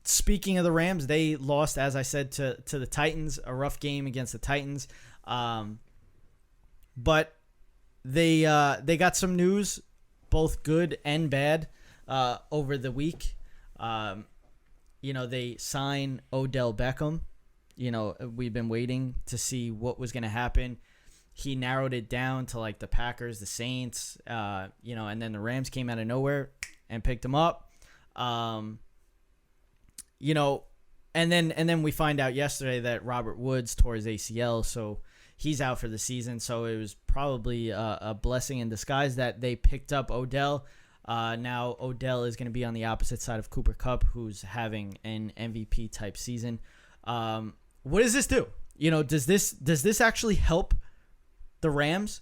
speaking of the Rams, they lost, as I said, to the Titans. A rough game against the Titans. But they got some news, both good and bad, over the week. They sign Odell Beckham. We've been waiting to see what was going to happen. He narrowed it down to like the Packers, the Saints, and then the Rams came out of nowhere and picked him up. And then we find out yesterday that Robert Woods tore his ACL, so he's out for the season. So it was probably a blessing in disguise that they picked up Odell. Now Odell is going to be on the opposite side of Cooper Kupp, who's having an MVP type season. What does this do? Does this actually help the Rams?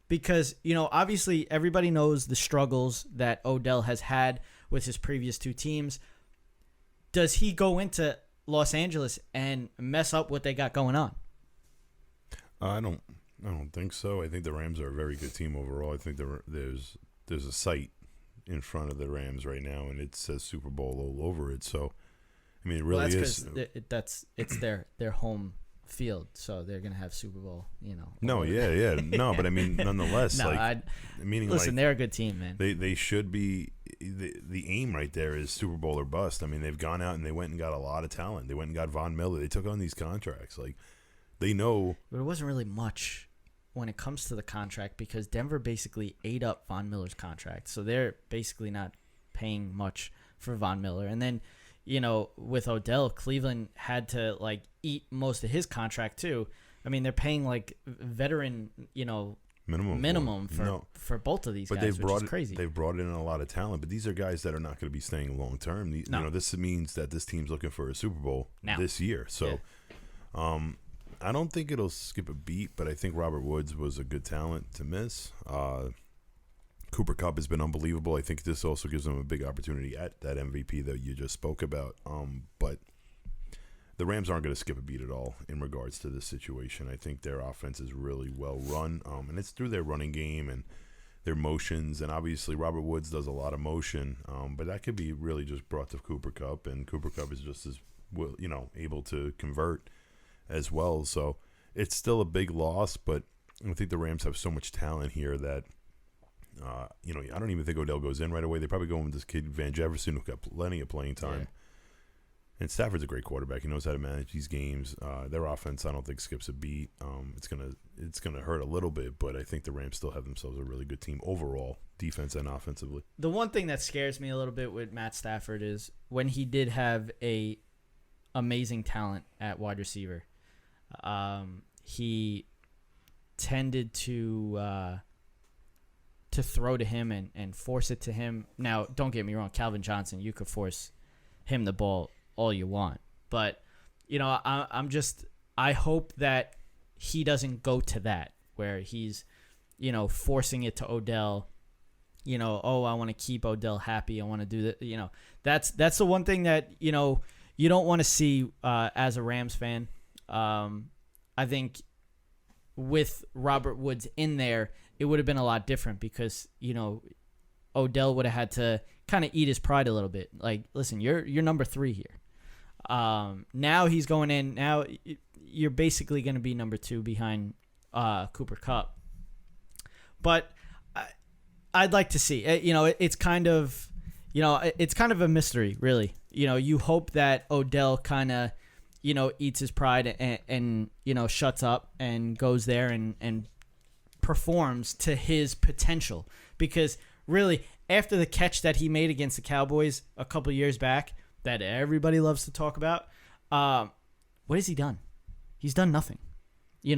Because, obviously everybody knows the struggles that Odell has had with his previous two teams. Does he go into Los Angeles and mess up what they got going on? I don't think so. I think the Rams are a very good team overall. I think there's a sight in front of the Rams right now, and it says Super Bowl all over it. So, I mean, it really is. It's their home field, so they're gonna have Super Bowl. No, no, but I mean, nonetheless, listen, they're a good team, man. They should be. The aim right there is Super Bowl or bust. I mean, they've gone out and they went and got a lot of talent. They went and got Von Miller. They took on these contracts. Like, they know. But it wasn't really much when it comes to the contract because Denver basically ate up Von Miller's contract. So they're basically not paying much for Von Miller. And then, with Odell, Cleveland had to like eat most of his contract too. I mean, they're paying like veteran, minimum for both of these guys, which is crazy. They've brought in a lot of talent, but these are guys that are not going to be staying long term. This means that this team's looking for a Super Bowl this year. So, I don't think it'll skip a beat, but I think Robert Woods was a good talent to miss. Cooper Kupp has been unbelievable. I think this also gives them a big opportunity at that MVP that you just spoke about. But the Rams aren't going to skip a beat at all in regards to this situation. I think their offense is really well run, and it's through their running game and their motions. And obviously, Robert Woods does a lot of motion, but that could be really just brought to Cooper Kupp, and Cooper Kupp is just as able to convert as well. So it's still a big loss, but I think the Rams have so much talent here that I don't even think Odell goes in right away. They probably go in with this kid Van Jefferson, who got plenty of playing time. Yeah. And Stafford's a great quarterback. He knows how to manage these games. Their offense, I don't think, skips a beat. It's gonna hurt a little bit, but I think the Rams still have themselves a really good team overall, defense and offensively. The one thing that scares me a little bit with Matt Stafford is when he did have a amazing talent at wide receiver, he tended to throw to him and force it to him. Now, don't get me wrong, Calvin Johnson, you could force him the ball all you want. But, I hope that he doesn't go to that where he's, forcing it to Odell. I want to keep Odell happy. I want to do that. That's the one thing that, you don't want to see as a Rams fan. I think with Robert Woods in there, it would have been a lot different because, Odell would have had to kind of eat his pride a little bit. Like, listen, you're number 3 here. Now he's going in. Now you're basically going to be number 2 behind Cooper Kupp. But I'd like to see. It's kind of, it's kind of a mystery, really. You hope that Odell kind of, eats his pride and shuts up and goes there and performs to his potential. Because really, after the catch that he made against the Cowboys a couple years back that everybody loves to talk about, what has he done? He's done nothing.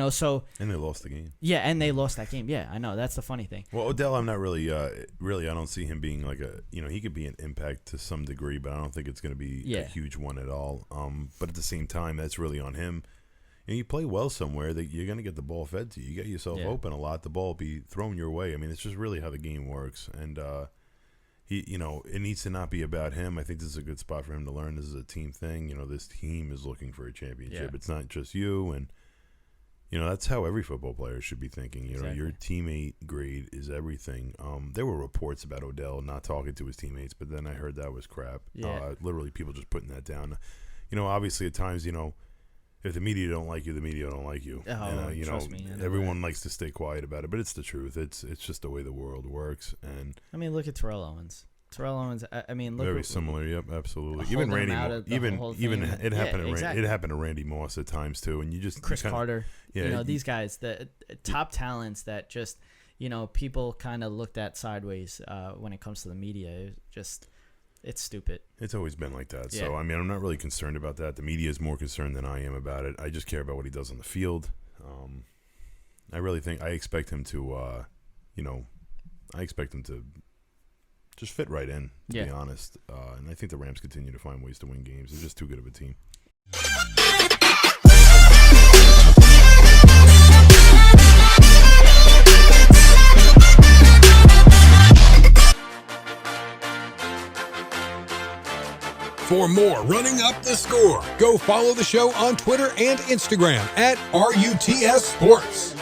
So... And they lost the game. Yeah, and they lost that game. Yeah, I know. That's the funny thing. Well, Odell, I'm not really... I don't see him being like a... he could be an impact to some degree, but I don't think it's going to be a huge one at all. But at the same time, that's really on him. You play well somewhere, that you're going to get the ball fed to you. You get yourself open a lot, the ball will be thrown your way. I mean, it's just really how the game works. And, it needs to not be about him. I think this is a good spot for him to learn. This is a team thing. This team is looking for a championship. Yeah. It's not just you. And, That's how every football player should be thinking. Exactly. Your teammate grade is everything. There were reports about Odell not talking to his teammates, but then I heard that was crap. Yeah. Literally people just putting that down. Obviously at times, if the media don't like you, the media don't like you. Oh, trust me. Everyone likes to stay quiet about it, but it's the truth. It's just the way the world works. And I mean, look at Terrell Owens. Terrell Owens. I mean, look. Very similar. Yep, absolutely. Even Randy. it happened. Exactly. It happened to Randy Moss at times too. And Chris Carter. Yeah. These guys, the top talents that just people kind of looked at sideways when it comes to the media. It's stupid. It's always been like that. Yeah. So, I mean, I'm not really concerned about that. The media is more concerned than I am about it. I just care about what he does on the field. I really think I expect him to, just fit right in, to be honest. And I think the Rams continue to find ways to win games. They're just too good of a team. For more Running Up the Score, go follow the show on Twitter and Instagram at RUTS Sports.